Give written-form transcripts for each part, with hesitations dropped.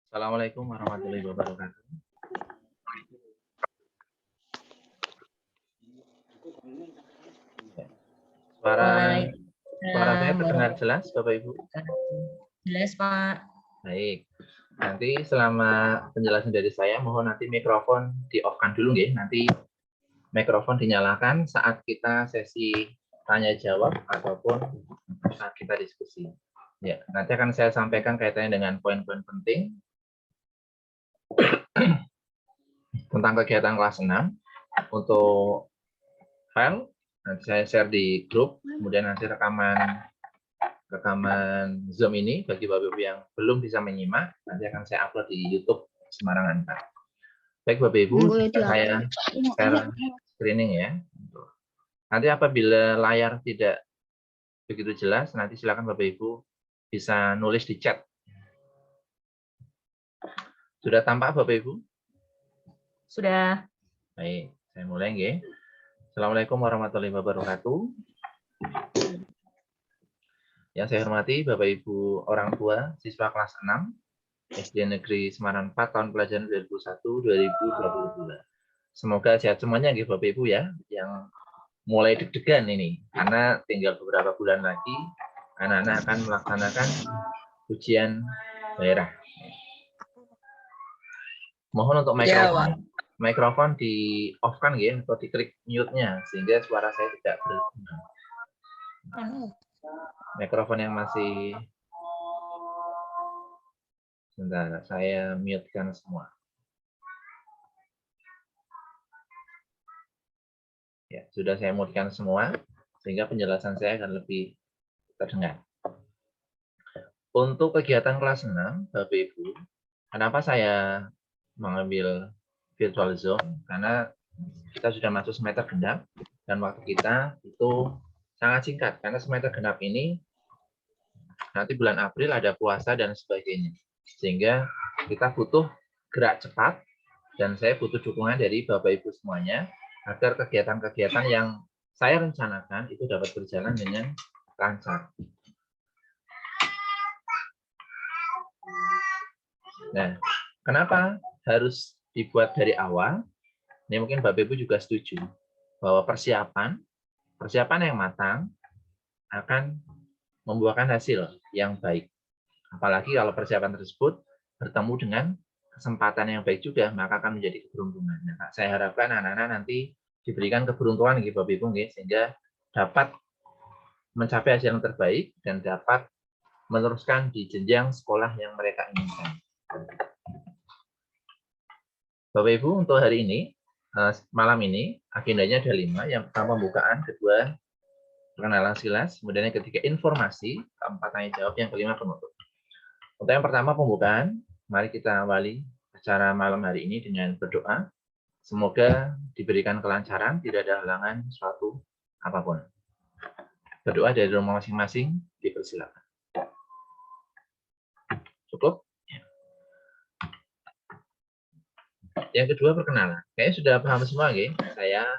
Assalamualaikum warahmatullahi wabarakatuh. Suara saya terdengar jelas, Bapak Ibu? Jelas, Pak. Baik. Nanti selama penjelasan dari saya, mohon nanti mikrofon di-off-kan dulu ya. Nanti mikrofon dinyalakan saat kita sesi tanya jawab ataupun saat kita diskusi. Ya, nanti akan saya sampaikan kaitannya dengan poin-poin penting tentang kegiatan kelas 6. Untuk file nanti saya share di grup, kemudian nanti rekaman Zoom ini bagi Bapak Ibu yang belum bisa menyimak, nanti akan saya upload di YouTube Semarang Antar. Baik Bapak Ibu, saya share screening ya. Nanti apabila layar tidak begitu jelas, nanti silakan Bapak Ibu bisa nulis di chat. Sudah tampak Bapak Ibu? Sudah. Baik, saya mulai ya. Assalamualaikum warahmatullahi wabarakatuh. Yang saya hormati Bapak Ibu orang tua siswa kelas 6 SD Negeri Semarang 4 tahun pelajaran 2021-2022. Semoga sehat semuanya ya Bapak Ibu ya, yang mulai deg-degan ini karena tinggal beberapa bulan lagi anak-anak akan melaksanakan ujian daerah. Mohon untuk mikrofon di off-kan ya, atau diklik mute-nya sehingga suara saya tidak berguna. Mikrofon yang masih, sebentar, saya mute-kan semua. Ya, sudah saya mute-kan semua sehingga penjelasan saya akan lebih terdengar. Untuk kegiatan kelas 6, Bapak Ibu, kenapa saya mengambil virtual Zoom? Karena kita sudah masuk semester genap dan waktu kita itu sangat singkat karena semester genap ini nanti bulan April ada puasa dan sebagainya, sehingga kita butuh gerak cepat dan saya butuh dukungan dari Bapak Ibu semuanya agar kegiatan-kegiatan yang saya rencanakan itu dapat berjalan dengan lancar. Nah, kenapa harus dibuat dari awal? Ini mungkin Bapak Ibu juga setuju bahwa persiapan yang matang akan membuahkan hasil yang baik. Apalagi kalau persiapan tersebut bertemu dengan kesempatan yang baik juga, maka akan menjadi keberuntungan. Nah, saya harapkan anak-anak nanti diberikan keberuntungan gitu Bapak Ibu, sehingga dapat mencapai hasil yang terbaik dan dapat meneruskan di jenjang sekolah yang mereka inginkan. Bapak Ibu, untuk hari ini, malam ini, agendanya ada 5. Yang pertama pembukaan, kedua perkenalan sekilas, kemudian yang ketiga informasi, keempat tanya jawab, yang kelima penutup. Untuk yang pertama pembukaan, mari kita awali acara malam hari ini dengan berdoa. Semoga diberikan kelancaran, tidak ada halangan suatu apapun. Berdoa dari rumah masing-masing, dipersilakan. Cukup? Yang kedua perkenalan. Kayaknya sudah paham semua, ya. Saya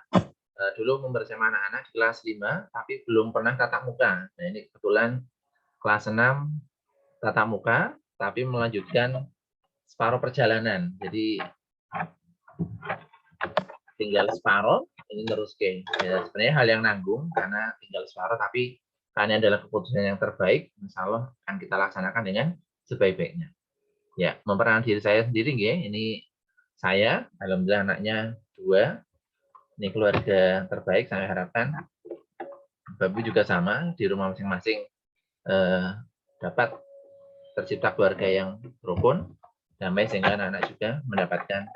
dulu membersama anak-anak di kelas 5, tapi belum pernah tatap muka. Nah, ini kebetulan kelas 6 tatap muka, tapi melanjutkan separuh perjalanan. Jadi tinggal separuh, ini terus ke. Ya, sebenarnya hal yang nanggung karena tinggal separuh, tapi karena adalah keputusan yang terbaik, insya Allah akan kita laksanakan dengan sebaik-baiknya. Ya, memperkenalkan diri saya sendiri, ya. Ini saya, alhamdulillah anaknya 2. Ini keluarga terbaik, saya harapkan Bapak juga sama, di rumah masing-masing dapat tercipta keluarga yang rukun, damai, sehingga anak-anak juga mendapatkan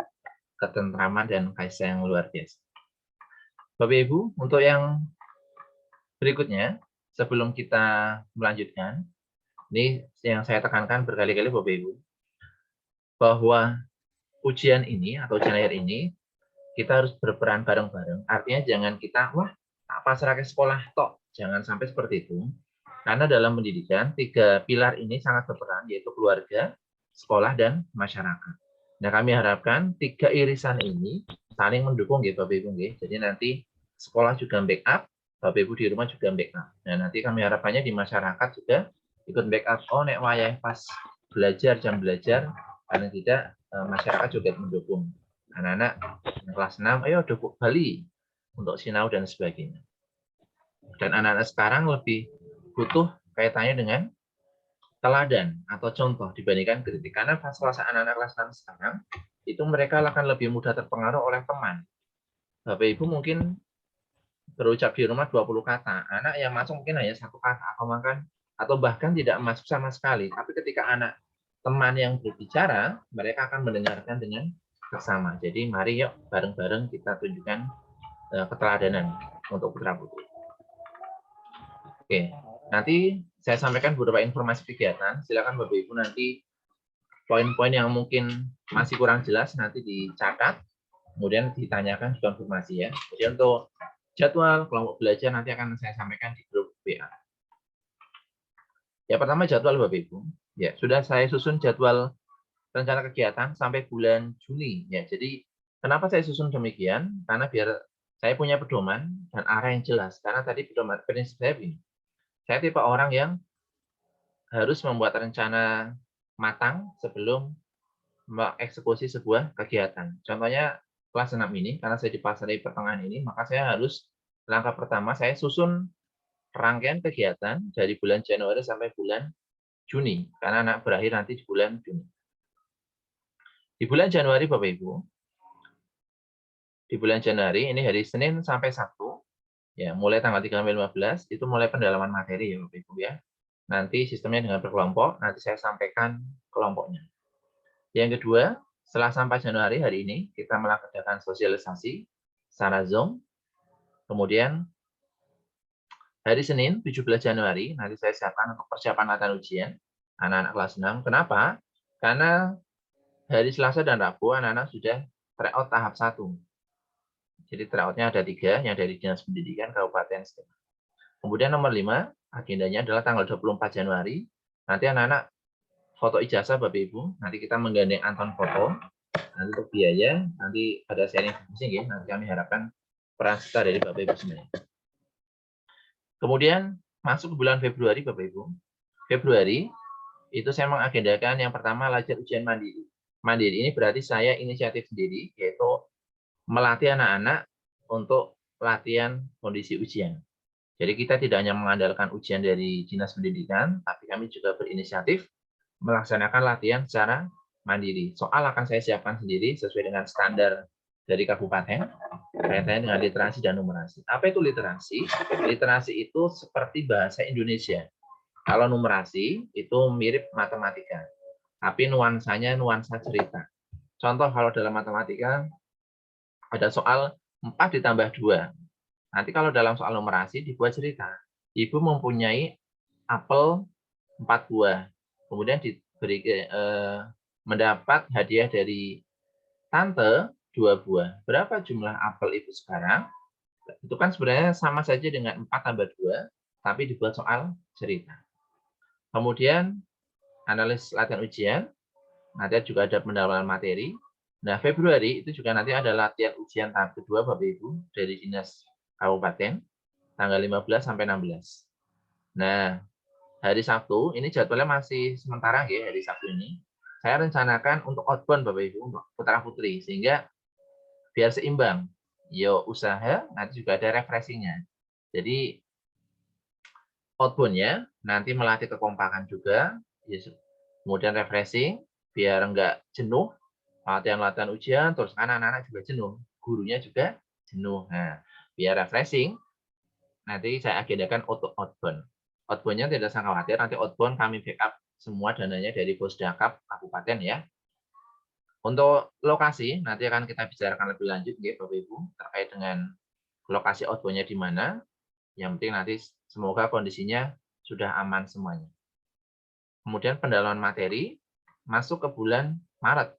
ketentraman dan kasih yang luar biasa. Bapak Ibu, untuk yang berikutnya, sebelum kita melanjutkan, ini yang saya tekankan berkali-kali Bapak Ibu, bahwa ujian ini atau ujian akhir ini, kita harus berperan bareng-bareng. Artinya jangan kita, wah, tak pasrah ke sekolah tok. Jangan sampai seperti itu. Karena dalam pendidikan, 3 pilar ini sangat berperan, yaitu keluarga, sekolah, dan masyarakat. Nah, kami harapkan 3 irisan ini saling mendukung, ya Bapak Ibu. Jadi nanti sekolah juga backup, Bapak Ibu di rumah juga backup. Nah, nanti kami harapannya di masyarakat juga ikut backup. Oh, nek wayah pas belajar, jam belajar, paling tidak masyarakat juga mendukung. Anak-anak kelas 6, ayo dukung Bali untuk sinau dan sebagainya. Dan anak-anak sekarang lebih butuh kaitannya dengan teladan atau contoh dibandingkan kritik. Karena pas anak-anak kelas 6 sekarang, itu mereka akan lebih mudah terpengaruh oleh teman. Bapak Ibu mungkin berucap di rumah 20 kata, anak yang masuk mungkin hanya 1 kata, atau bahkan tidak masuk sama sekali. Tapi ketika anak teman yang berbicara, mereka akan mendengarkan dengan bersama. Jadi mari yuk bareng-bareng kita tunjukkan keteladanan untuk putra-putri. Oke, nanti saya sampaikan beberapa informasi kegiatan. Silakan Bapak Ibu nanti poin-poin yang mungkin masih kurang jelas nanti dicatat, kemudian ditanyakan konfirmasi ya. Jadi untuk jadwal kelompok belajar nanti akan saya sampaikan di grup WA. Ya, pertama jadwal Bapak Ibu. Ya, sudah saya susun jadwal rencana kegiatan sampai bulan Juni ya. Jadi kenapa saya susun demikian? Karena biar saya punya pedoman dan arah yang jelas. Karena tadi pedoman prinsip saya begini. Saya tipe orang yang harus membuat rencana matang sebelum mengeksekusi sebuah kegiatan. Contohnya kelas 6 ini, karena saya dipasari pertengahan ini, maka saya harus langkah pertama saya susun rangkaian kegiatan dari bulan Januari sampai bulan Juni, karena anak berakhir nanti di bulan Juni. Di bulan Januari, Bapak Ibu, di bulan Januari ini hari Senin sampai Sabtu, ya mulai tanggal 3 sampai 15 itu mulai pendalaman materi ya Bapak Ibu ya. Nanti sistemnya dengan berkelompok, nanti saya sampaikan kelompoknya. Yang kedua, setelah sampai Januari hari ini, kita melakukan sosialisasi secara Zoom. Kemudian hari Senin 17 Januari, nanti saya siapkan untuk persiapan latihan ujian anak-anak kelas 6. Kenapa? Karena hari Selasa dan Rabu anak-anak sudah tryout tahap 1. Jadi tryoutnya ada 3, yang dari Dinas Pendidikan Kabupaten Sleman. Kemudian nomor 5, agendanya adalah tanggal 24 Januari. Nanti anak-anak foto ijazah Bapak Ibu, nanti kita menggandeng Anton foto. Nanti untuk biaya, nanti pada sharing diskusi ya, nanti kami harapkan peran serta dari Bapak Ibu semuanya. Kemudian masuk ke bulan Februari Bapak Ibu. Februari itu saya mengagendakan yang pertama latihan ujian mandiri. Mandiri ini berarti saya inisiatif sendiri, yaitu melatih anak-anak untuk latihan kondisi ujian. Jadi kita tidak hanya mengandalkan ujian dari Dinas Pendidikan, tapi kami juga berinisiatif melaksanakan latihan secara mandiri. Soal akan saya siapkan sendiri sesuai dengan standar dari kabupaten, kaitannya dengan literasi dan numerasi. Apa itu literasi? Literasi itu seperti bahasa Indonesia. Kalau numerasi itu mirip matematika, tapi nuansanya nuansa cerita. Contoh kalau dalam matematika, ada soal 4 ditambah 2. Nanti kalau dalam soal numerasi dibuat cerita. Ibu mempunyai apel 4 buah. Kemudian diberi mendapat hadiah dari tante 2 buah. Berapa jumlah apel ibu sekarang? Itu kan sebenarnya sama saja dengan 4 tambah 2, tapi dibuat soal cerita. Kemudian analis latihan ujian, nanti juga ada pendalaman materi. Nah, Februari itu juga nanti ada latihan ujian tahap kedua Bapak Ibu dari Dinas Kabupaten, tanggal 15 sampai 16. Nah, hari Sabtu, ini jadwalnya masih sementara ya, hari Sabtu ini. Saya rencanakan untuk outbound Bapak Ibu, untuk putra-putri, sehingga biar seimbang. Yo usaha, nanti juga ada refreshing-nya. Jadi, outbound-nya nanti melatih kekompakan juga, kemudian refreshing, biar enggak jenuh, latihan-latihan ujian, terus anak-anak juga jenuh, gurunya juga jenuh. Nah, biar refreshing, nanti saya agendakan untuk outbound. Outbound-nya tidak usah khawatir, nanti outbound kami backup semua dananya dari Pusdakap Kabupaten ya. Untuk lokasi, nanti akan kita bicarakan lebih lanjut ya Bapak Ibu, terkait dengan lokasi outbound-nya di mana. Yang penting nanti semoga kondisinya sudah aman semuanya. Kemudian pendalaman materi, masuk ke bulan Maret.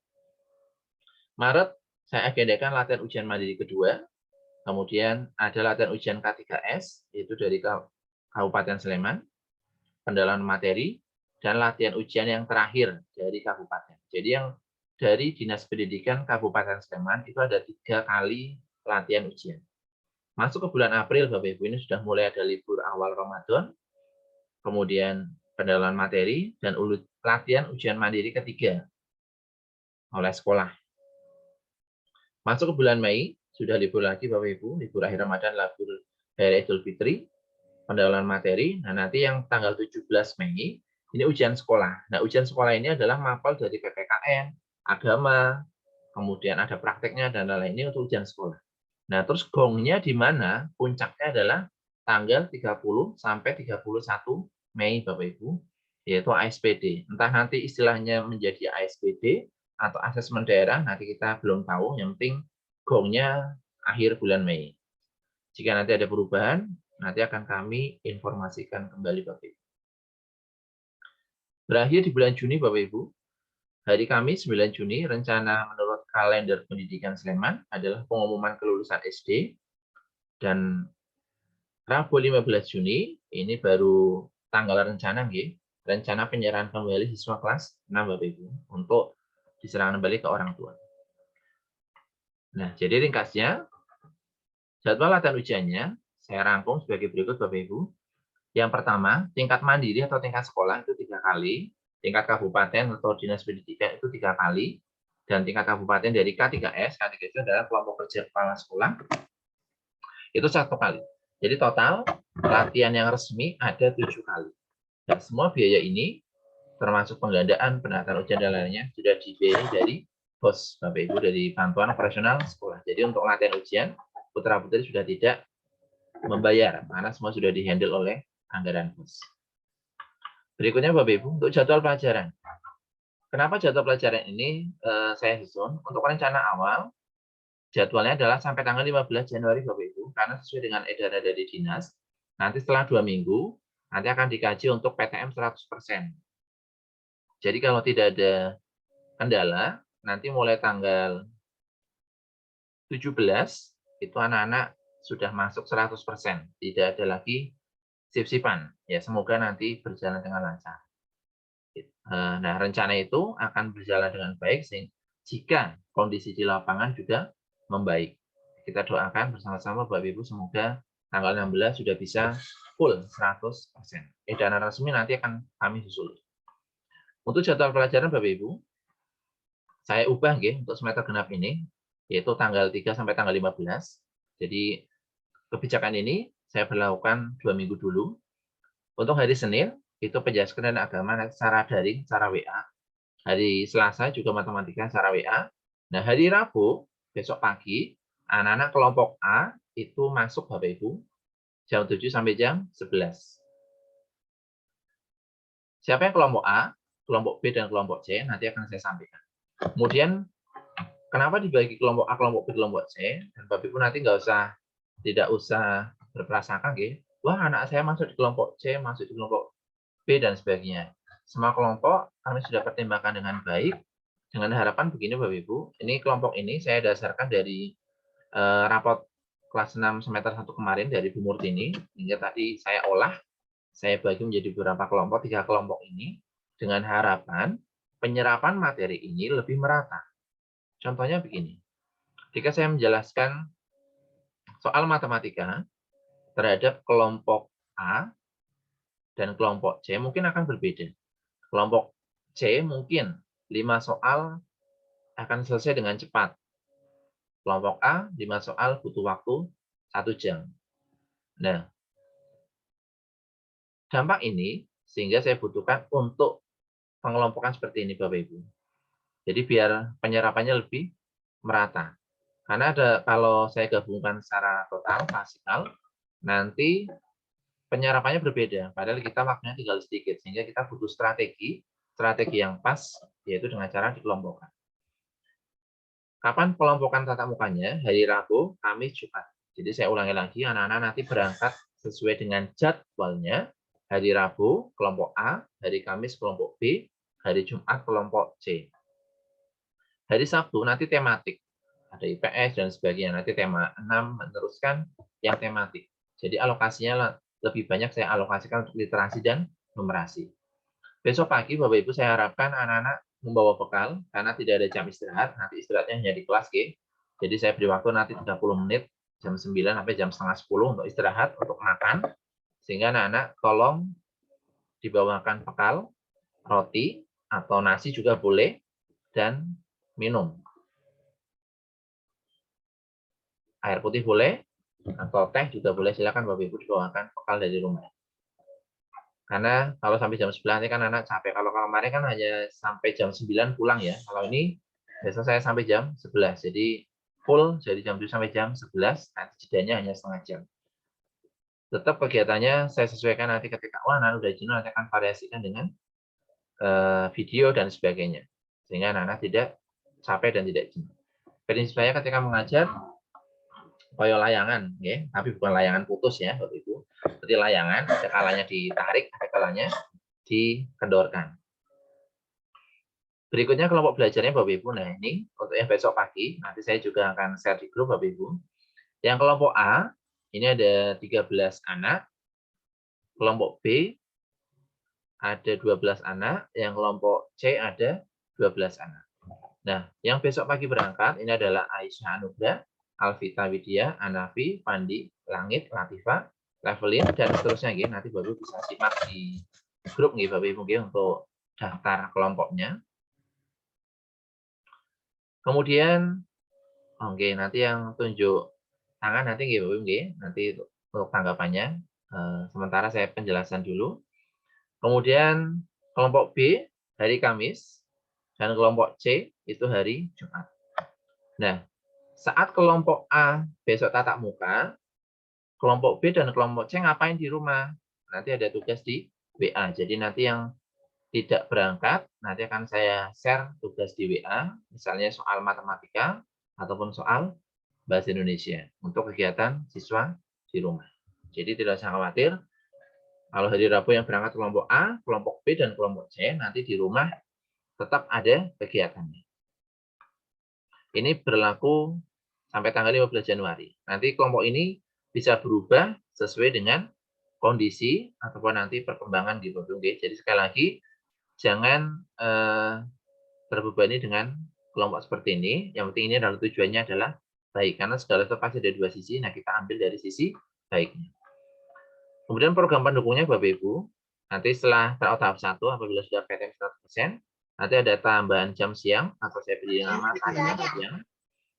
Maret, saya agendakan latihan ujian mandiri kedua. Kemudian ada latihan ujian K3S, yaitu dari Kabupaten Sleman. pendalaman materi, dan latihan ujian yang terakhir dari kabupaten. Jadi yang dari Dinas Pendidikan Kabupaten Sleman itu ada 3 kali latihan ujian. Masuk ke bulan April, Bapak Ibu, ini sudah mulai ada libur awal Ramadan, kemudian pendalaman materi, dan latihan ujian mandiri ketiga oleh sekolah. Masuk ke bulan Mei, sudah libur lagi Bapak Ibu, libur akhir Ramadan, libur hari Idul Fitri, pendalaman materi. Nah, nanti yang tanggal 17 Mei, ini ujian sekolah. Nah, ujian sekolah ini adalah mapel dari PPKN, agama, kemudian ada prakteknya, dan lain-lain. Ini untuk ujian sekolah. Nah, terus gongnya di mana? Puncaknya adalah tanggal 30 sampai 31 Mei, Bapak Ibu, yaitu ASPD. Entah nanti istilahnya menjadi ASPD atau asesmen daerah, nanti kita belum tahu. Yang penting gongnya akhir bulan Mei. Jika nanti ada perubahan, nanti akan kami informasikan kembali, Bapak Ibu. Berakhir di bulan Juni, Bapak Ibu, hari Kamis 9 Juni, rencana menurut kalender pendidikan Sleman adalah pengumuman kelulusan SD, dan Rabu 15 Juni, ini baru tanggal rencana, rencana penyerahan kembali siswa kelas 6, Bapak Ibu, untuk diserahkan kembali ke orang tua. Nah, jadi ringkasnya, jadwal latihan ujiannya saya rangkum sebagai berikut, Bapak Ibu. Yang pertama, tingkat mandiri atau tingkat sekolah itu 3 kali, tingkat kabupaten atau dinas pendidikan itu 3 kali, dan tingkat kabupaten dari K3S, K3 itu adalah kelompok kerja kepala sekolah, itu 1 kali. Jadi total latihan yang resmi ada 7 kali. Dan semua biaya ini, termasuk penggandaan, pendataan ujian dan lainnya, sudah dibiayai dari BOS, Bapak Ibu, dari bantuan operasional sekolah. Jadi untuk latihan ujian, putra-putri sudah tidak membayar, karena semua sudah dihandle oleh anggaran BOS. Berikutnya Bapak Ibu, untuk jadwal pelajaran. Kenapa jadwal pelajaran ini saya susun? Untuk rencana awal, jadwalnya adalah sampai tanggal 15 Januari Bapak Ibu, karena sesuai dengan edaran dari dinas, nanti setelah 2 minggu, nanti akan dikaji untuk PTM 100%. Jadi kalau tidak ada kendala, nanti mulai tanggal 17, itu anak-anak sudah masuk 100%. Tidak ada lagi sip-sipan. Ya, semoga nanti berjalan dengan lancar. Nah, rencana itu akan berjalan dengan baik jika kondisi di lapangan juga membaik. Kita doakan bersama-sama Bapak Ibu, semoga tanggal 16 sudah bisa full 100%. Edaran resmi nanti akan kami susul. Untuk jadwal pelajaran Bapak Ibu, saya ubah untuk semester genap ini, yaitu tanggal 3 sampai tanggal 15. Jadi kebijakan ini saya berlakukan 2 minggu dulu. Untuk hari Senin, itu penjelasan dan agama secara daring, secara WA. Hari Selasa juga matematika secara WA. Nah, hari Rabu, besok pagi, anak-anak kelompok A itu masuk Bapak Ibu, jam 7 sampai jam 11. Siapa yang kelompok A, kelompok B, dan kelompok C, nanti akan saya sampaikan. Kemudian, kenapa dibagi kelompok A, kelompok B, kelompok C, dan Bapak Ibu nanti tidak usah berprasangka, wah anak saya masuk di kelompok C, masuk di kelompok B, dan sebagainya. Semua kelompok kami sudah pertimbangkan dengan baik, dengan harapan begini Bapak Ibu, ini kelompok ini saya dasarkan dari rapot kelas 6 semester 1 kemarin dari Bu Murtini, hingga tadi saya olah, saya bagi menjadi beberapa kelompok, 3 kelompok ini, dengan harapan penyerapan materi ini lebih merata. Contohnya begini, jika saya menjelaskan soal matematika terhadap kelompok A dan kelompok C mungkin akan berbeda. Kelompok C mungkin 5 soal akan selesai dengan cepat. Kelompok A 5 soal butuh waktu 1 jam. Nah, dampak ini sehingga saya butuhkan untuk pengelompokan seperti ini Bapak Ibu. Jadi biar penyerapannya lebih merata. Karena kalau saya gabungkan secara total, fasikal, nanti penyerapannya berbeda. Padahal kita waktunya tinggal sedikit, sehingga kita butuh strategi yang pas, yaitu dengan cara dikelompokkan. Kapan kelompokan tatap mukanya? Hari Rabu, Kamis, Jumat. Jadi saya ulangi lagi, anak-anak nanti berangkat sesuai dengan jadwalnya. Hari Rabu, kelompok A, hari Kamis, kelompok B, hari Jumat, kelompok C. Hari Sabtu nanti tematik. Ada IPS dan sebagainya. Nanti tema 6 meneruskan yang tematik. Jadi alokasinya lebih banyak saya alokasikan untuk literasi dan numerasi. Besok pagi Bapak Ibu saya harapkan anak-anak membawa bekal karena tidak ada jam istirahat, nanti istirahatnya hanya di kelas G. Jadi saya beri waktu nanti 30 menit jam 9 sampai jam setengah 10 untuk istirahat, untuk makan. Sehingga anak-anak tolong dibawakan bekal, roti atau nasi juga boleh, dan minum. Air putih boleh, atau teh juga boleh, silakan Bapak Ibu dibawakan bekal dari rumah. Karena kalau sampai jam 9 nanti kan anak capek. Kalau kemarin kan hanya sampai jam 9 pulang ya. Kalau ini biasa saya sampai jam 11. Jadi full dari jam 7 sampai jam 11, nanti jedanya hanya setengah jam. Tetap kegiatannya saya sesuaikan nanti ketika anak udah jenuh, nanti akan variasikan dengan video dan sebagainya. Sehingga anak-anak tidak capek dan tidak jenuh. Prinsip saya ketika mengajar koyo layangan, ya, tapi bukan layangan putus ya, Bapak Ibu. Seperti layangan, ada kalanya ditarik, ada kalanya dikendorkan. Berikutnya kelompok belajarnya Bapak Ibu. Nah, ini untuk yang besok pagi, nanti saya juga akan share di grup Bapak Ibu. Yang kelompok A, ini ada 13 anak. Kelompok B ada 12 anak, yang kelompok C ada 12 anak. Nah, yang besok pagi berangkat ini adalah Aisyah Anugrah, Alvita Widya, Anafi, Pandi, Langit, Latifa, Levelin, dan seterusnya. Nanti Bapak bisa simak di grup Bapak Ibu untuk daftar kelompoknya. Kemudian, nanti yang tunjuk tangan nanti Bapak Ibu, nanti untuk tanggapannya. Sementara saya penjelasan dulu. Kemudian kelompok B hari Kamis dan kelompok C itu hari Jumat. Nah, saat kelompok A besok tatap muka, kelompok B dan kelompok C ngapain di rumah? Nanti ada tugas di WA. Jadi nanti yang tidak berangkat, nanti akan saya share tugas di WA, misalnya soal matematika ataupun soal bahasa Indonesia untuk kegiatan siswa di rumah. Jadi tidak usah khawatir, kalau hari Rabu yang berangkat kelompok A, kelompok B, dan kelompok C, nanti di rumah tetap ada kegiatannya. Ini berlaku sampai tanggal 15 Januari. Nanti kelompok ini bisa berubah sesuai dengan kondisi ataupun nanti perkembangan di Bapak. Jadi sekali lagi, jangan terbebani dengan kelompok seperti ini. Yang penting ini adalah tujuannya adalah baik. Karena segala itu pasti ada dua sisi, nah kita ambil dari sisi baiknya. Kemudian program pendukungnya Bapak Ibu, nanti setelah tahap 1, apabila sudah PTM 100%, nanti ada tambahan jam siang, atau saya beri nama tanya siang.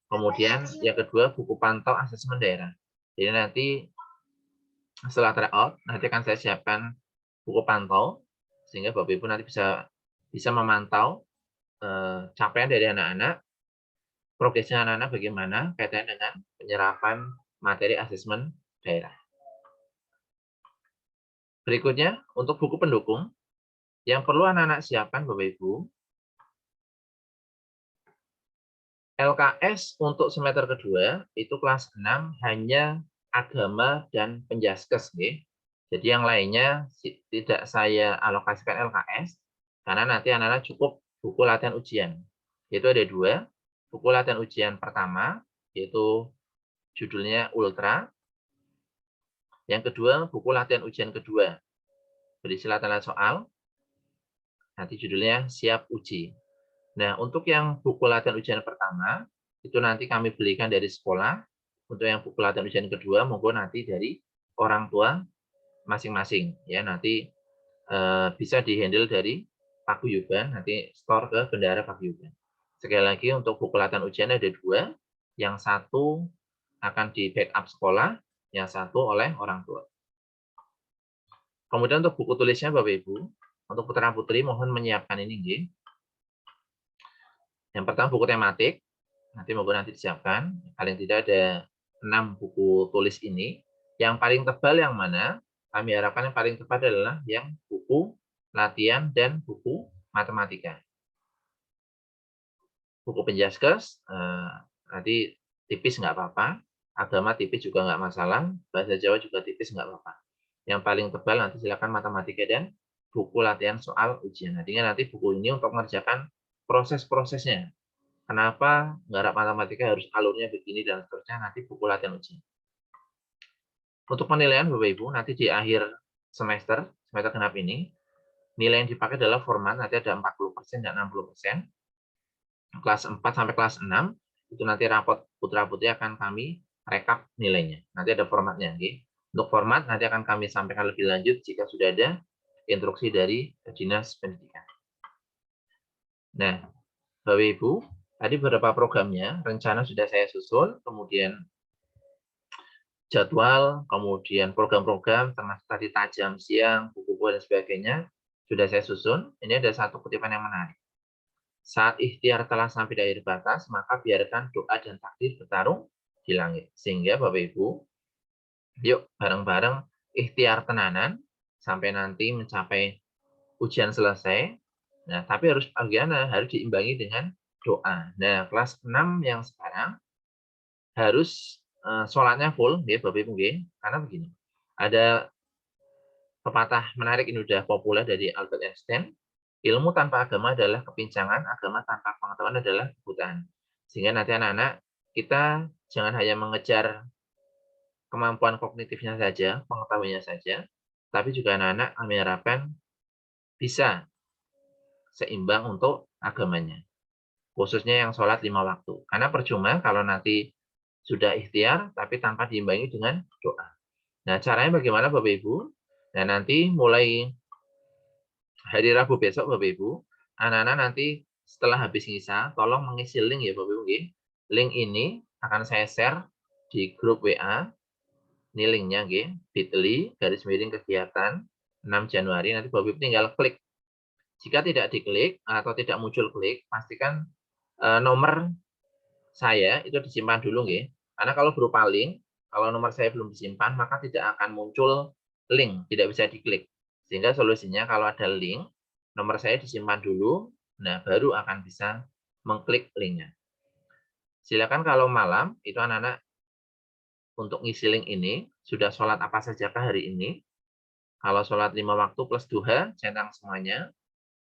Kemudian yang kedua, buku pantau asesmen daerah. Jadi nanti setelah tryout, nanti akan saya siapkan buku pantau, sehingga Bapak Ibu nanti bisa memantau capaian dari anak-anak, progresnya anak-anak bagaimana kaitannya dengan penyerapan materi asesmen daerah. Berikutnya, untuk buku pendukung, yang perlu anak-anak siapkan, Bapak Ibu, LKS untuk semester kedua, itu kelas 6, hanya agama dan penjaskes. Jadi yang lainnya tidak saya alokasikan LKS, karena nanti anak-anak cukup buku latihan ujian. Itu ada 2, buku latihan ujian pertama, yaitu judulnya Ultra. Yang kedua, buku latihan ujian kedua, berisi latihan soal, nanti judulnya Siap Uji. Nah, untuk yang buku latihan ujian pertama, itu nanti kami belikan dari sekolah. Untuk yang buku latihan ujian kedua, monggo nanti dari orang tua masing-masing. Ya, nanti bisa dihandle dari paguyuban, nanti store ke bendahara paguyuban. Sekali lagi, untuk buku latihan ujian ada 2. Yang satu akan di backup sekolah, yang satu oleh orang tua. Kemudian untuk buku tulisnya Bapak Ibu, untuk putra-putri mohon menyiapkan ini. Yang pertama buku tematik, nanti disiapkan. Paling tidak ada 6 buku tulis ini. Yang paling tebal yang mana? Kami harapkan yang paling tepat adalah yang buku latihan dan buku matematika. Buku penjaskes, nanti tipis nggak apa-apa. Agama tipis juga nggak masalah. Bahasa Jawa juga tipis nggak apa-apa. Yang paling tebal nanti silakan matematika dan buku latihan soal ujian. Nanti buku ini untuk mengerjakan proses-prosesnya. Kenapa nggarap matematika harus alurnya begini dan seterusnya, nanti buku latihan ujian. Untuk penilaian Bapak Ibu, nanti di akhir semester genap ini, Nilai yang dipakai adalah format, nanti ada 40% dan 60%. Kelas 4 sampai kelas 6, itu nanti rapot putra-putri akan kami rekap nilainya. Nanti ada formatnya. Untuk format nanti akan kami sampaikan lebih lanjut jika sudah ada instruksi dari Dinas Pendidikan. Nah, Bapak Ibu, tadi beberapa programnya, rencana sudah saya susun, kemudian jadwal, kemudian program-program, termasuk tadi tajam siang, buku-buku dan sebagainya, sudah saya susun. Ini ada satu kutipan yang menarik. Saat ikhtiar telah sampai di akhir batas, maka biarkan doa dan takdir bertarung di langit. Sehingga Bapak Ibu, yuk bareng-bareng ikhtiar tenanan sampai nanti mencapai ujian selesai. Nah, tapi harus bagaimana? Harus diimbangi dengan doa. Nah, kelas 6 yang sekarang harus sholatnya full, ya Bapak Ibu, karena begini. Ada pepatah menarik ini sudah populer dari Albert Einstein. Ilmu tanpa agama adalah kepincangan, agama tanpa pengetahuan adalah kebutaan. Sehingga nanti anak-anak, kita jangan hanya mengejar kemampuan kognitifnya saja, pengetahuannya saja, tapi juga anak-anak kami harapkan bisa seimbang untuk agamanya. Khususnya yang sholat 5 waktu. Karena percuma kalau nanti sudah ikhtiar, tapi tanpa diimbangi dengan doa. Nah, caranya bagaimana Bapak Ibu? Nah, nanti mulai hari Rabu besok Bapak Ibu, anak-anak nanti setelah habis ngisa, tolong mengisi link ya Bapak Ibu. Link ini akan saya share di grup WA. Ini linknya, bit.ly/kegiatan 6 Januari. Nanti Bapak Ibu tinggal klik. Jika tidak diklik atau tidak muncul klik, pastikan nomor saya itu disimpan dulu. Karena kalau berupa link, kalau nomor saya belum disimpan, maka tidak akan muncul link, tidak bisa diklik. Sehingga solusinya kalau ada link, nomor saya disimpan dulu, nah baru akan bisa mengklik linknya. Silakan kalau malam, itu anak-anak untuk ngisi link ini, sudah sholat apa sajakah hari ini. Kalau sholat 5 waktu plus duha, centang semuanya,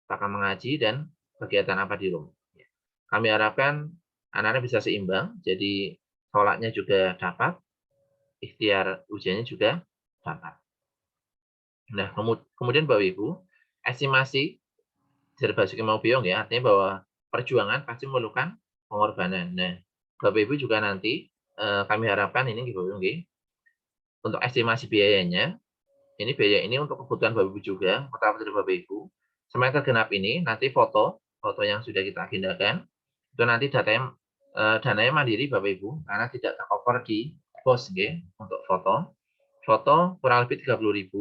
apakah mengaji dan kegiatan apa di rumah. Kami harapkan anak-anak bisa seimbang, jadi sholatnya juga dapat, ikhtiar ujiannya juga dapat. Nah, kemudian Bapak Ibu, estimasi dari Basuki mau Biong artinya bahwa perjuangan pasti memerlukan pengorbanan. Nah, Bapak Ibu juga nanti kami harapkan ini Bapak Ibu, untuk estimasi biayanya, ini biaya ini untuk kebutuhan Bapak Ibu juga, putra-putri Bapak Ibu. Semester genap ini nanti foto yang sudah kita agendakan, itu nanti dananya mandiri Bapak Ibu, karena tidak tercover di pos untuk foto. Foto kurang lebih 30.000.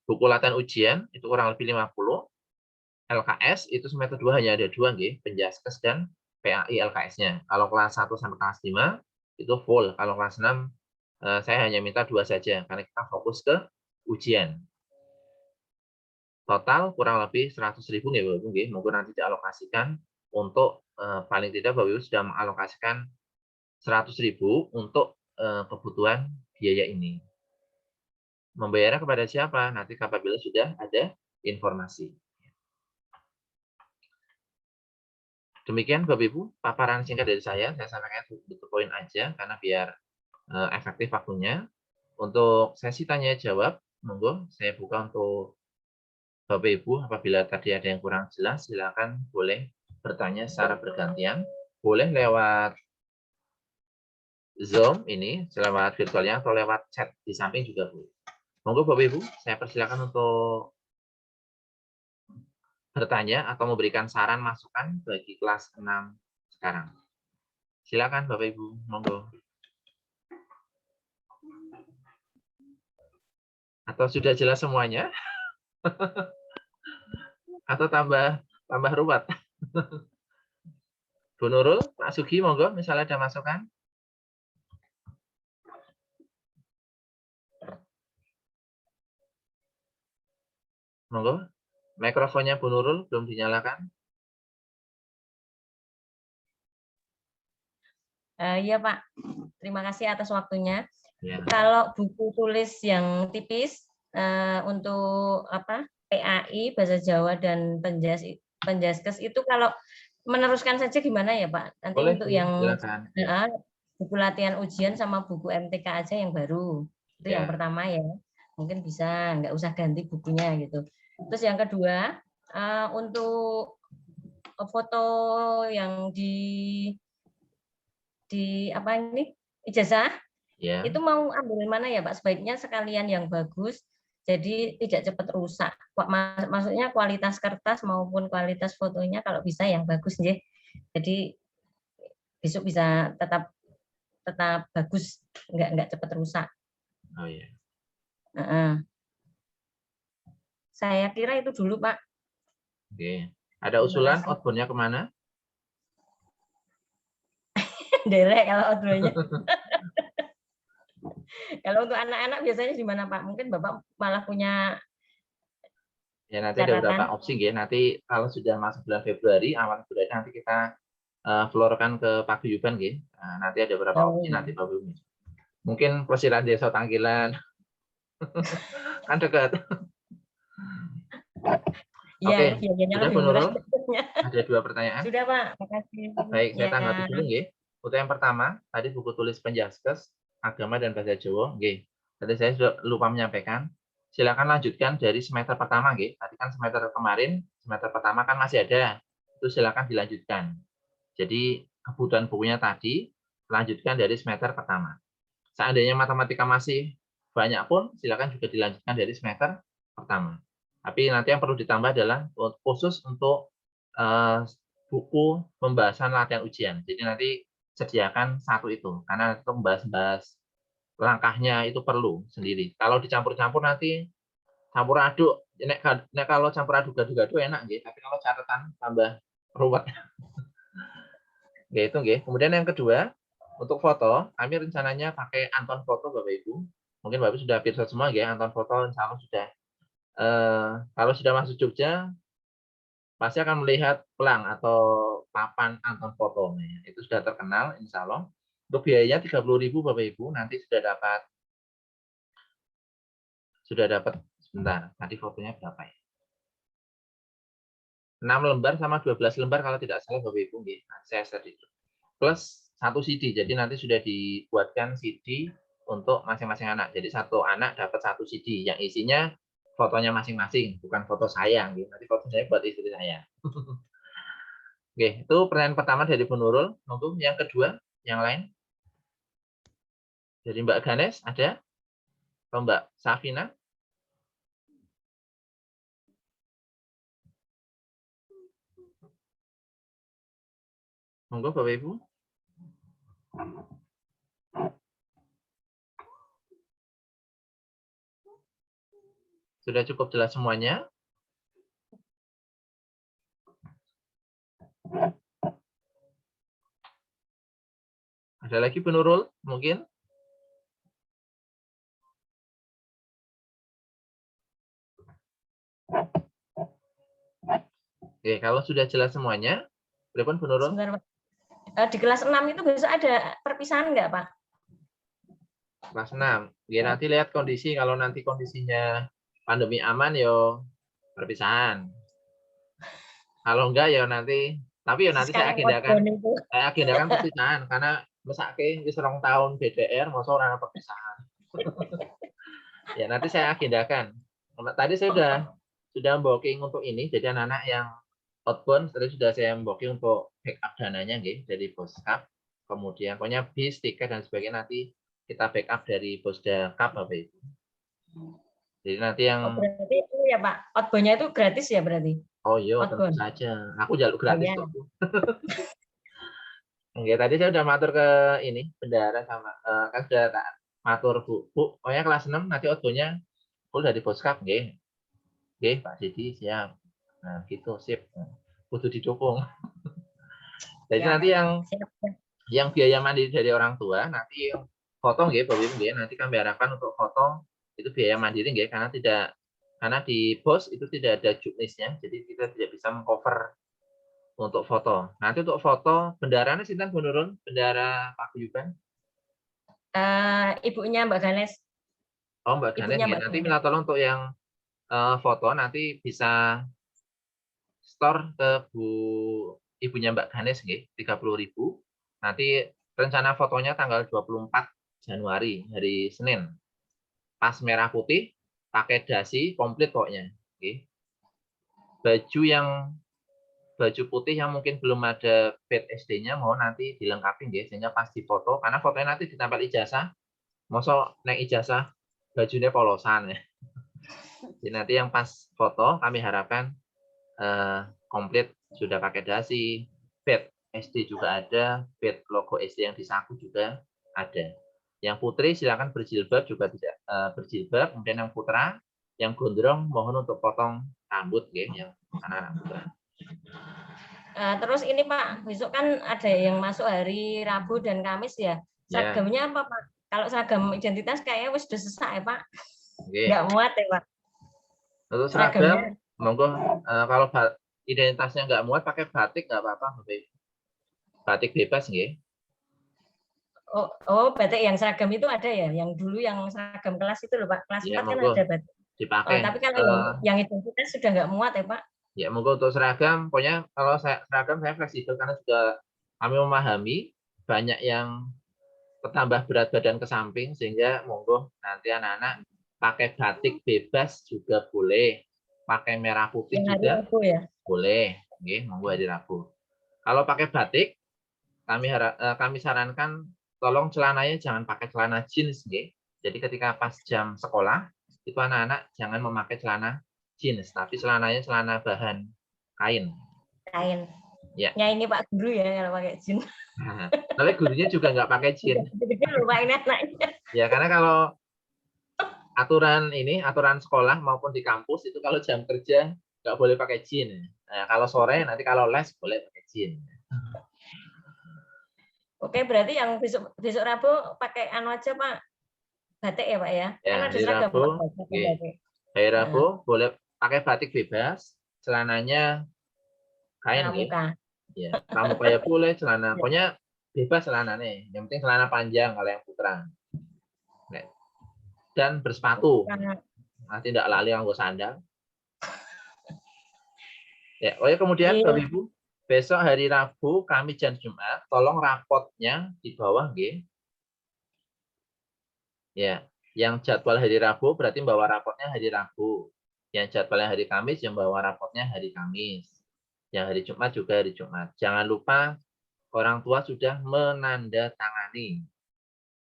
Buku latihan ujian itu kurang lebih 50. LKS itu semester 2 hanya ada 2, Penjaskes dan PAI LKS-nya. Kalau kelas 1 sampai kelas 5 itu full. Kalau kelas 6 saya hanya minta 2 saja karena kita fokus ke ujian. Total kurang lebih 100.000 Bapak Ibu, mungkin nanti dialokasikan untuk paling tidak Bapak Ibu sudah mengalokasikan 100.000 untuk kebutuhan biaya ini. Membayarnya kepada siapa? Nanti apabila sudah ada informasi. Demikian Bapak Ibu, paparan singkat dari saya sampaikan to the point aja karena biar efektif waktunya. Untuk sesi tanya jawab, monggo saya buka untuk Bapak Ibu. Apabila tadi ada yang kurang jelas, silakan boleh bertanya secara bergantian. Boleh lewat Zoom ini, lewat virtualnya atau lewat chat di samping juga boleh. Monggo Bapak Ibu, saya persilakan untuk bertanya atau memberikan saran masukan bagi kelas 6 sekarang. Silakan Bapak Ibu, monggo. Atau sudah jelas semuanya? Atau tambah ruwet? Bu Nurul, Pak Sugi, monggo, misalnya ada masukan. Monggo, mikrofonnya Bu Nurul belum dinyalakan. Iya Pak, terima kasih atas waktunya. Ya. Kalau buku tulis yang tipis untuk PAI bahasa Jawa dan Penjaskes itu kalau meneruskan saja gimana ya Pak? Nanti Boleh, untuk Bu, yang silakan. buku latihan ujian sama buku MTK aja yang baru. Itu yang pertama ya. mungkin bisa, nggak usah ganti bukunya gitu. Terus yang kedua, untuk foto yang di apa ini ijazah Ya. itu mau ambil mana ya Pak? Sebaiknya sekalian yang bagus, jadi tidak cepat rusak. Maksudnya kualitas kertas maupun kualitas fotonya kalau bisa yang bagus ya. Jadi besok bisa tetap bagus, nggak cepat rusak. Oh ya. Saya kira itu dulu Pak. Oke. Ada usulan outbound-nya kemana? Derek kalau outbound-nya. Kalau untuk anak-anak biasanya di mana Pak? Mungkin Bapak malah punya Ya nanti ada beberapa opsi ya. Nanti kalau sudah masuk bulan Februari, awal Februari nanti kita florkan ke paguyuban ya. Nanti ada beberapa opsi nanti Bapak Ibu. Mungkin Pelesiran Desa Tangkilan. Kan dekat. Oke, sudah Bu Nurul? Ada 2 pertanyaan. Sudah Pak, makasih. Baik, saya tanggapi dulu nggih. Untuk yang pertama, tadi buku tulis Penjaskes, Agama dan Bahasa Jawa, nggih. Tadi saya sudah lupa menyampaikan, silakan lanjutkan dari semester pertama nggih. Tadi kan semester kemarin, semester pertama kan masih ada. Itu silakan dilanjutkan. Jadi kebutuhan bukunya tadi lanjutkan dari semester pertama. Seandainya matematika masih banyak pun silakan juga dilanjutkan dari semester pertama. Tapi nanti yang perlu ditambah adalah khusus untuk buku pembahasan latihan ujian. Jadi nanti sediakan satu itu, karena itu membahas langkahnya itu perlu sendiri. Kalau dicampur-campur nanti campur aduk. Nek kalau campur aduk gaduh-gaduh enak nggih, tapi kalau catatan tambah ruwet. Nggih itu nggih. Kemudian yang kedua, untuk foto, kami rencananya pakai Anton Foto Bapak Ibu. Mungkin Bapak sudah pirsa semua nggih, Anton Foto insya Allah sudah. Kalau sudah masuk Jogja, pasti akan melihat pelang atau papan Anton Foto. Itu sudah terkenal, insya Allah. Untuk biayanya 30.000 Bapak Ibu, nanti sudah dapat sebentar. Tadi fotonya berapa ya? 6 lembar sama 12 lembar kalau tidak salah Bapak Ibu. Saya tadi plus 1 CD. Jadi nanti sudah dibuatkan CD untuk masing-masing anak. Jadi satu anak dapat 1 CD yang isinya fotonya masing-masing, bukan foto saya. Nanti foto saya buat istri saya. Oke, itu pertanyaan pertama dari Bu Nurul. Nunggu yang kedua, yang lain. Dari Mbak Ganes ada? Atau Mbak Safina? Monggo Bapak Ibu. Sudah cukup jelas semuanya? Ada lagi Bu Nurul mungkin? Oke, kalau sudah jelas semuanya, telepon Bu Nurul. Di kelas 6 itu besok ada perpisahan nggak, Pak? Kelas 6. Ya, nanti lihat kondisi. Kalau nanti kondisinya pandemi aman, yo perpisahan. Kalau enggak, ya nanti. Tapi ya nanti saya agendakan perpisahan. Karena mesake wis 2 tahun BDR, masa orang perpisahan. Ya, nanti saya agendakan. Tadi saya sudah booking untuk ini. Jadi anak-anak yang outbound, tadi sudah saya booking untuk backup dananya dari Boskap. Kemudian pokoknya bis, tiket, dan sebagainya nanti kita backup dari Bosda Cup Bapak Ibu. Jadi nanti yang berarti itu ya Pak, outbound-nya itu gratis ya berarti? Oh iya, tentu saja. Aku jalur gratis kok. Oke, tadi saya sudah matur ke ini bendahara sama kan sudah tak matur Bu. Pokoknya kelas 6 nanti outbound-nya full dari Boskap nggih. Nggih, Pak Didi siap. Nah, gitu sip. Kudu didukung. Jadi nanti yang biaya mandiri dari orang tua nanti foto nggih Bapak Ibu nggih, nanti kami harapkan untuk foto itu biaya mandiri nggih karena di BOS itu tidak ada juknisnya, jadi kita tidak bisa mengcover untuk foto. Nanti untuk foto bendaharanya sinten Bu Nurul? Bendahara paguyuban? Ibunya Mbak Ganes. Oh, Mbak Ganes ya. Nanti minta tolong untuk yang foto nanti bisa store ke ibunya Mbak Ganes nggih, 30.000. Nanti rencana fotonya tanggal 24 Januari, hari Senin. Pas merah putih, pakai dasi komplit pokoknya. Oke. Baju putih yang mungkin belum ada pet SD-nya mau nanti dilengkapi ya, sehingga pas foto, karena fotonya nanti ditempel ijazah, mosok naik ijazah bajunya polosan ya. Jadi nanti yang pas foto kami harapkan komplit sudah pakai dasi, pet SD juga ada, pet logo SD yang di saku juga ada. Yang putri silakan berjilbab juga tidak berjilbab, kemudian yang putra yang gondrong mohon untuk potong rambut ya, yang anak-anak putra. Terus ini Pak, besok kan ada yang masuk hari Rabu dan Kamis ya. Seragamnya apa Pak? Kalau seragam identitas kayaknya wis udah sesak ya Pak. Nggak muat ya Pak. Untuk seragam, monggo kalau identitasnya nggak muat pakai batik nggak apa-apa. Batik bebas nggih. Oh, batik yang seragam itu ada ya? Yang dulu yang seragam kelas itu loh Pak. Kelas 4 kan ada batik. Dipakai. Tapi kalau yang identitas sudah nggak muat ya Pak. Ya, monggo untuk seragam, pokoknya kalau seragam saya fleksibel karena juga kami memahami banyak yang bertambah berat badan ke samping, sehingga monggo nanti anak-anak pakai batik bebas juga boleh, pakai merah putih juga boleh, nggih, monggo hari Rabu. Kalau pakai batik, kami sarankan tolong celananya jangan pakai celana jeans, nggih. Jadi ketika pas jam sekolah itu anak-anak jangan memakai celana jeans, tapi celananya celana bahan kain. Kain. Ya. Ini Pak Guru ya kalau pakai jeans. Tapi gurunya juga nggak pakai jeans. Ya, karena kalau aturan sekolah maupun di kampus itu kalau jam kerja nggak boleh pakai jeans. Nah, kalau sore nanti kalau les boleh pakai jeans. Oke, berarti yang besok Rabu pakai anu aja Pak. Batik ya Pak ya? Ya, kan ada hari seragam Rabu, batik. Hari Rabu boleh pakai batik bebas, celananya kain gitu. Ya, pramuka ya boleh, celana pokoknya bebas celananya. Yang penting celana panjang kalau yang putra. Dan bersepatu. Nanti tidak lali nganggo sandal. Ya, kemudian Bapak Ibu, besok hari Rabu, Kamis dan Jumat, tolong rapotnya di bawah nggih. Ya, yang jadwal hari Rabu berarti bawa rapotnya hari Rabu. Yang jadwalnya hari Kamis yang bawa rapotnya hari Kamis. Yang hari Jumat juga hari Jumat. Jangan lupa orang tua sudah menandatangani.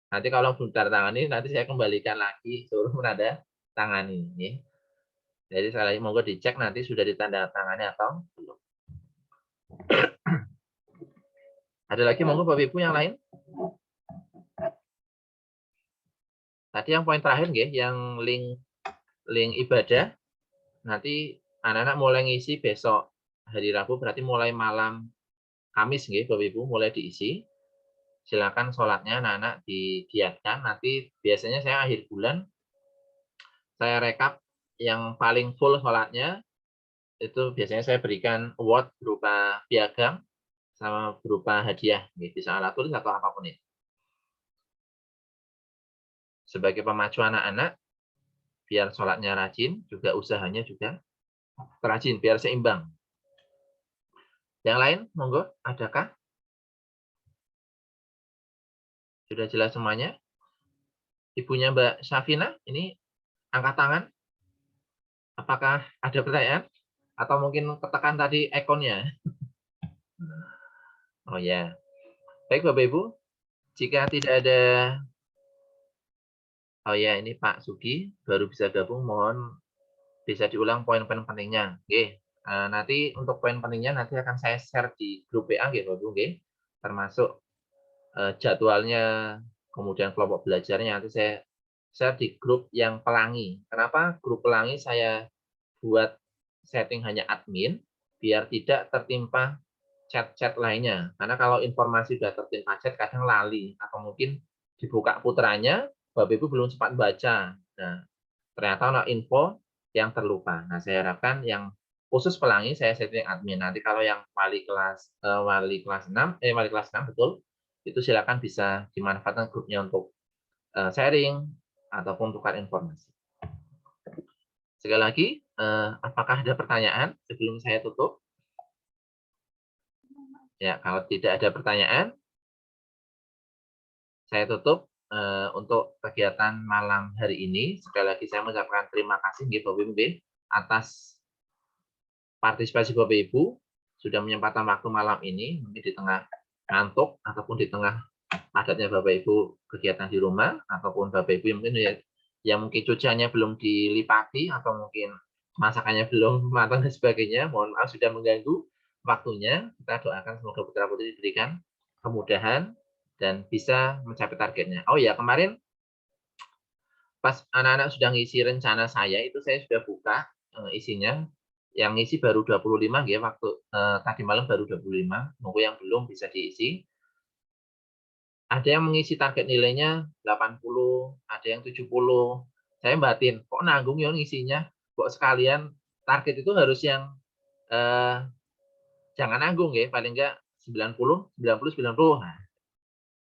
Nanti kalau belum tangani, nanti saya kembalikan lagi suruh menandatangani. Jadi sekali lagi monggo dicek nanti sudah ditandatangani atau belum. Ada lagi monggo Bapak Ibu yang lain? Tadi yang poin terakhir nggih, yang link ibadah. Nanti anak-anak mulai ngisi besok hari Rabu, berarti mulai malam Kamis nggih Bapak Ibu mulai diisi. Silakan sholatnya anak-anak digiatkan. Nanti biasanya saya akhir bulan saya rekap yang paling full sholatnya, itu biasanya saya berikan award berupa piagam sama berupa hadiah, bisa alat tulis atau apapun itu. Sebagai pemacu anak-anak, biar sholatnya rajin, juga usahanya juga rajin, biar seimbang. Yang lain, monggo, adakah? Sudah jelas semuanya? Ibunya Mbak Syafina, ini angkat tangan. Apakah ada pertanyaan? Atau mungkin ketekan tadi ikonnya? Oh ya. Baik Bapak Ibu, jika tidak ada, oh ya ini Pak Sugi baru bisa gabung, mohon bisa diulang poin-poin pentingnya. Oke, nanti untuk poin pentingnya nanti akan saya share di grup WA Bapak Ibu, termasuk jadwalnya, kemudian kelompok belajarnya nanti saya share di grup yang pelangi. Kenapa grup pelangi saya buat setting hanya admin, biar tidak tertimpa chat-chat lainnya. Karena kalau informasi sudah tertimpa chat, kadang lali. Atau mungkin dibuka putranya, Bapak Ibu belum sempat baca. Nah, ternyata ada info yang terlupa. Nah, saya harapkan yang khusus pelangi, saya setting admin. Nanti kalau yang wali kelas 6, wali kelas 6, betul, itu silakan bisa dimanfaatkan grupnya untuk sharing, ataupun tukar informasi. Sekali lagi, apakah ada pertanyaan sebelum saya tutup? Ya, kalau tidak ada pertanyaan, saya tutup. untuk kegiatan malam hari ini. Sekali lagi saya mengucapkan terima kasih Bapak Ibu atas partisipasi Bapak Ibu sudah menyempatkan waktu malam ini, mungkin di tengah ngantuk ataupun di tengah padatnya Bapak Ibu kegiatan di rumah, ataupun Bapak Ibu yang mungkin mungkin cuciannya belum dilipati atau mungkin masakannya belum matang dan sebagainya. Mohon maaf sudah mengganggu waktunya. Kita doakan semoga putra putri diberikan kemudahan dan bisa mencapai targetnya. Oh ya, kemarin pas anak-anak sudah ngisi rencana saya itu saya sudah buka isinya. Yang ngisi baru 25 ya, waktu tadi malam baru 25. Nunggu yang belum bisa diisi. Ada yang mengisi target nilainya 80, ada yang 70. Saya batin, kok nanggung ya ngisinya? Kok sekalian target itu harus yang jangan nanggung ya, paling enggak 90, 90, 90. Nah,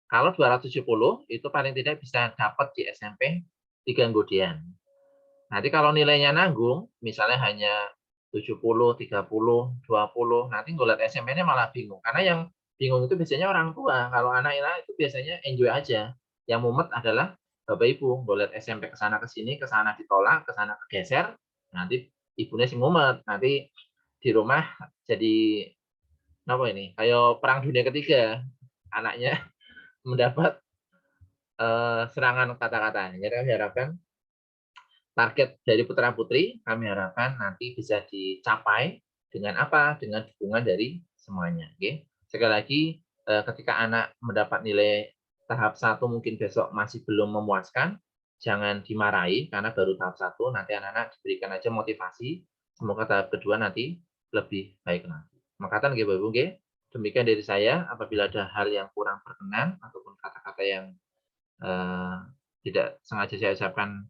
kalau 270 itu paling tidak bisa dapat di SMP 3 nggodean. Nanti kalau nilainya nanggung, misalnya hanya 70, 30, 20, nanti ngeliat SMP-nya malah bingung. Karena yang bingung itu biasanya orang tua. Kalau anak-anak itu biasanya enjoy aja. Yang mumet adalah Bapak Ibu. Ngeliat SMP ke sana ke sini, ke sana ditolak, ke sana kegeser, nanti ibunya sih mumet. Nanti di rumah jadi apa ini? Kayak perang dunia ketiga. Anaknya mendapat serangan kata-kata. Jadi kami harapkan target dari putra putri kami harapkan nanti bisa dicapai dengan apa? Dengan dukungan dari semuanya. Oke. Sekali lagi ketika anak mendapat nilai tahap 1 mungkin besok masih belum memuaskan, jangan dimarahi karena baru tahap 1. Nanti anak-anak diberikan aja motivasi. Semoga tahap kedua nanti lebih baik lagi. Makatan nggih Bapak Ibu nggih. Demikian dari saya. Apabila ada hal yang kurang berkenan ataupun kata-kata yang tidak sengaja saya ucapkan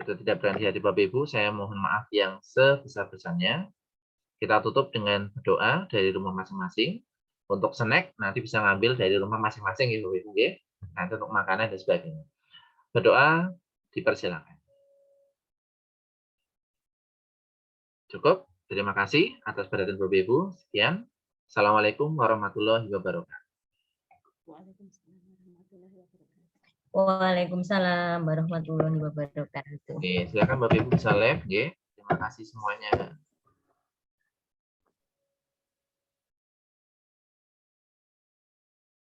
itu tidak berani hati Bapak Ibu, saya mohon maaf yang sebesar-besarnya. Kita tutup dengan berdoa dari rumah masing-masing. Untuk snack nanti bisa ngambil dari rumah masing-masing ya Bapak Ibu ya. Nanti untuk makanan dan sebagainya. Berdoa dipersilakan. Cukup. Terima kasih atas perhatian Bapak Ibu. Sekian. Assalamualaikum warahmatullahi wabarakatuh. Waalaikumsalam warahmatullahi wabarakatuh. Oke, silakan Bapak Ibu bisa live, ya. Terima kasih semuanya.